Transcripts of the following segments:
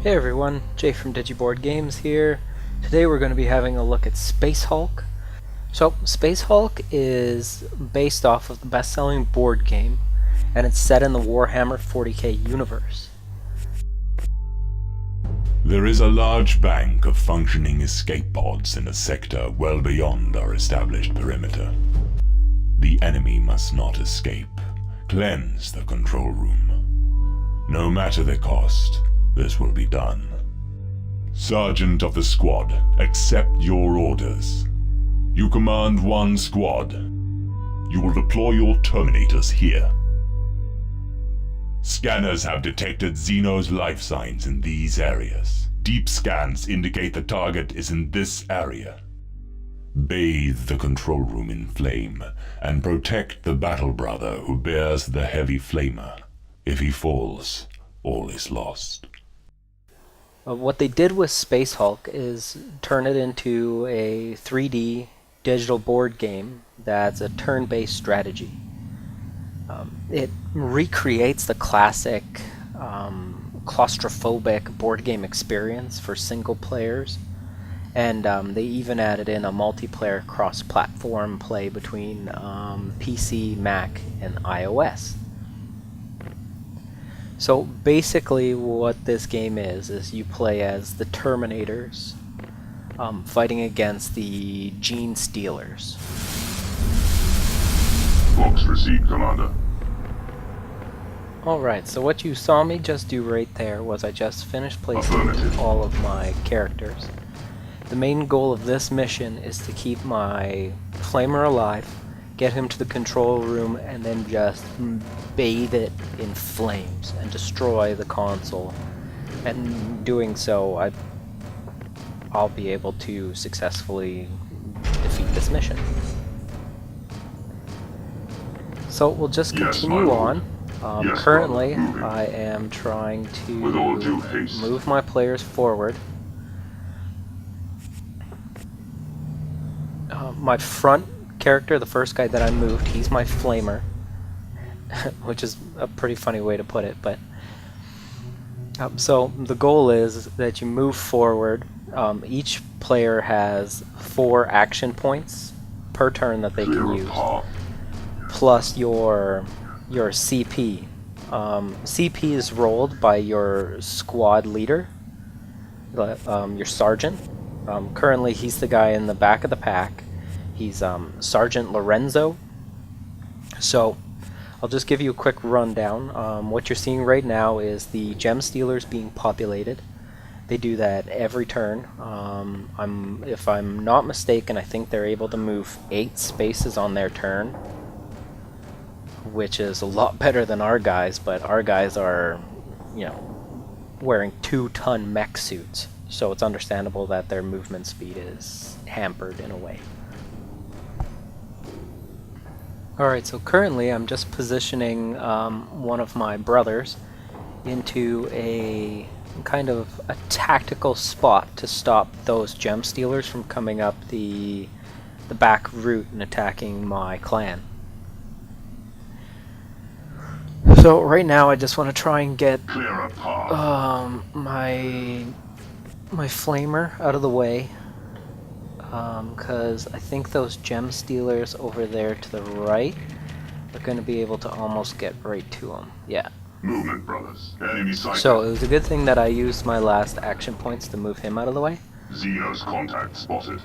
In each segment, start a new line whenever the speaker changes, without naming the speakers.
Hey everyone, Jay from Digiboard Games here. Today we're going to be having a look at Space Hulk. So, Space Hulk is based off of the best-selling board game, and it's set in the Warhammer 40k universe.
There is a large bank of functioning escape pods in a sector well beyond our established perimeter. The enemy must not escape. Cleanse the control room. No matter the cost, this will be done. Sergeant of the squad, accept your orders. You command one squad. You will deploy your Terminators here. Scanners have detected Xeno's life signs in these areas. Deep scans indicate the target is in this area. Bathe the control room in flame, and protect the battle brother who bears the heavy flamer. If he falls, all is lost.
What they did with Space Hulk is turn it into a 3D digital board game that's a turn-based strategy. It recreates the classic claustrophobic board game experience for single players, and they even added in a multiplayer cross-platform play between PC, Mac, and iOS. So basically what this game is you play as the Terminators fighting against the Genestealers.
Box received, Commander.
Alright, so what you saw me just do right there was I just finished placing all of my characters. The main goal of this mission is to keep my Flamer alive, get him to the control room, and then just bathe it in flames and destroy the console. And doing so, I'll be able to successfully defeat this mission. So we'll just continue on. Currently, I am trying to move my players forward. My front character, the first guy that I moved, he's my Flamer, which is a pretty funny way to put it, but so the goal is that you move forward. Each player has 4 action points per turn that they can use, plus your CP. CP is rolled by your squad leader, your sergeant. Currently he's the guy in the back of the pack. He's Sergeant Lorenzo. So I'll just give you a quick rundown. What you're seeing right now is the Genestealers being populated. They do that every turn. If I'm not mistaken, I think they're able to move 8 spaces on their turn, which is a lot better than our guys, but our guys are, wearing 2-ton mech suits, so it's understandable that their movement speed is hampered in a way. Alright, so currently I'm just positioning one of my brothers into a kind of a tactical spot to stop those Genestealers from coming up the back route and attacking my clan. So right now I just want to try and get my Flamer out of the way, because I think those Genestealers over there to the right are going to be able to almost get right to him. Yeah.
Movement, brothers. Enemy sighted.
So it was a good thing that I used my last action points to move him out of the way.
Xeno's contact spotted.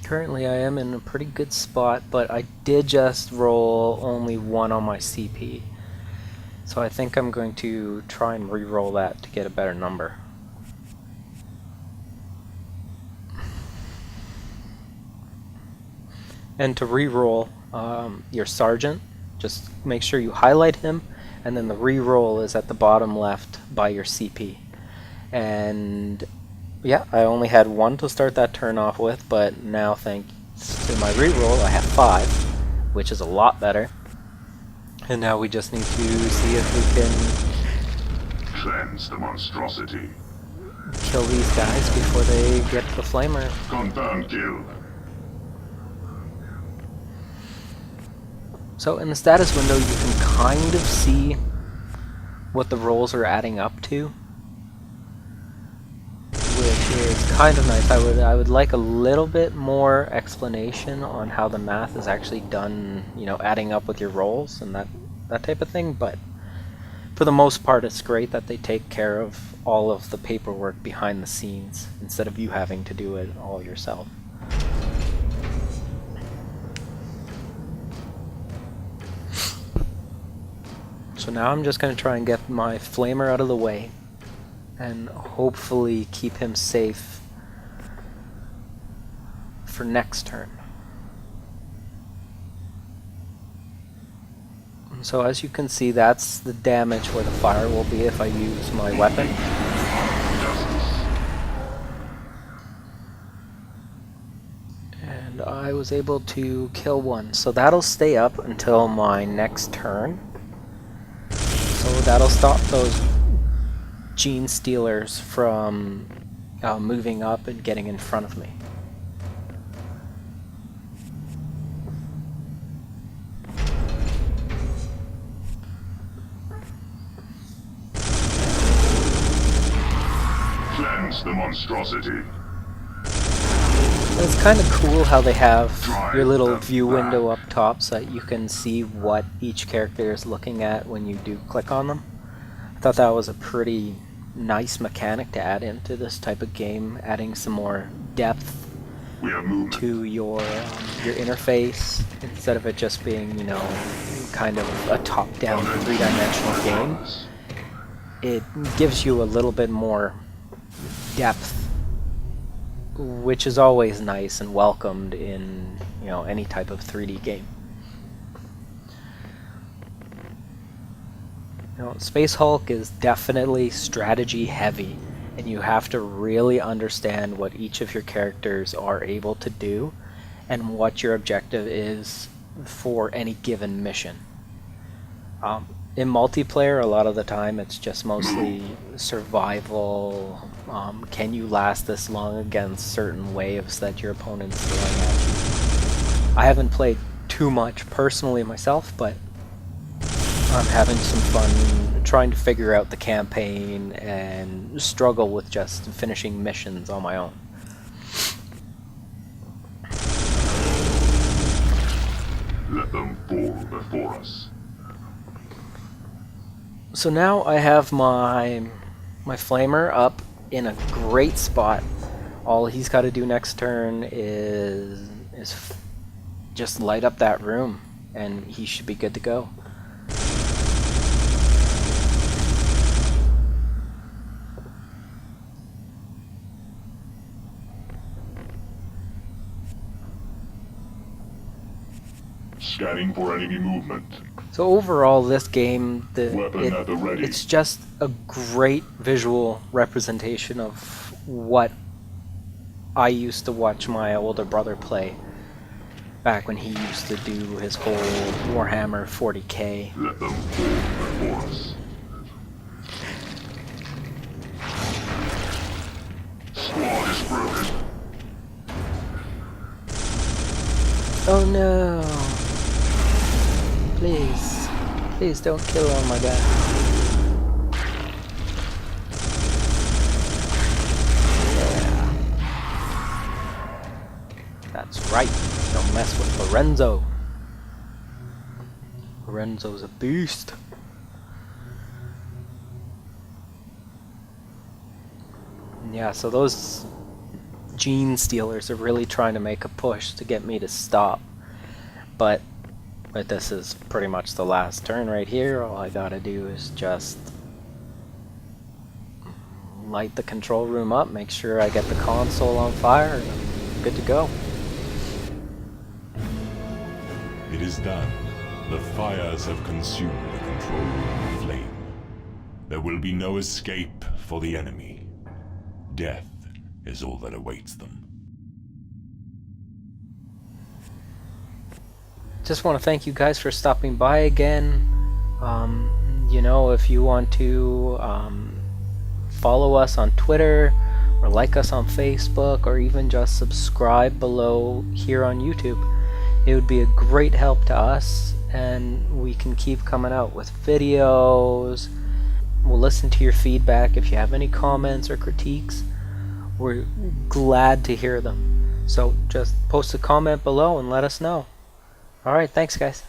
Currently I am in a pretty good spot, but I did just roll only 1 on my CP. So I think I'm going to try and re-roll that to get a better number. And to re-roll your sergeant, just make sure you highlight him, and then the re-roll is at the bottom left by your CP. And yeah, I only had 1 to start that turn off with, but now thanks to my re-roll I have 5, which is a lot better. And now we just need to see if we can
cleanse the monstrosity.
Kill these guys before they get the Flamer.
Confirmed kill.
So in the status window, you can kind of see what the rolls are adding up to, which is kind of nice. I would like a little bit more explanation on how the math is actually done, you know, adding up with your rolls and that type of thing, but for the most part it's great that they take care of all of the paperwork behind the scenes instead of you having to do it all yourself. So now I'm just going to try and get my flamer out of the way and hopefully keep him safe for next turn. And so as you can see, that's the damage where the fire will be if I use my weapon. And I was able to kill one, so that'll stay up until my next turn. So that'll stop those Genestealers from moving up and getting in front of me.
Cleanse the monstrosity.
It's kind of cool how they have your little view window up top so that you can see what each character is looking at when you do click on them. I thought that was a pretty nice mechanic to add into this type of game, adding some more depth to your interface instead of it just being, you know, kind of a top-down three-dimensional game. It gives you a little bit more depth, which is always nice and welcomed in, you know, any type of 3D game. You know, Space Hulk is definitely strategy heavy, and you have to really understand what each of your characters are able to do and what your objective is for any given mission. In multiplayer, a lot of the time it's just mostly survival. Can you last this long against certain waves that your opponent's throwing at you? I haven't played too much personally myself, but I'm having some fun trying to figure out the campaign and struggle with just finishing missions on my own.
Let them fall before us.
So now I have my flamer up in a great spot. All he's got to do next turn is just light up that room, and he should be good to go.
Scanning for enemy movement.
So overall, this game,
Ready.
it's just a great visual representation of what I used to watch my older brother play back when he used to do his whole Warhammer 40k.
Let them fall before us. Squad is broken.
Oh no! Please, please don't kill all my guys. Yeah. That's right, don't mess with Lorenzo. Lorenzo's a beast. Yeah, so those Genestealers are really trying to make a push to get me to stop. But this is pretty much the last turn right here. All I gotta do is just light the control room up, make sure I get the console on fire, and I'm good to go.
It is done. The fires have consumed the control room with flame. There will be no escape for the enemy. Death is all that awaits them.
Just want to thank you guys for stopping by again. You know, if you want to follow us on Twitter or like us on Facebook or even just subscribe below here on YouTube, It would be a great help to us, and we can keep coming out with videos. We'll listen to your feedback. If you have any comments or critiques, we're glad to hear them. So just post a comment below and let us know. Alright, thanks guys.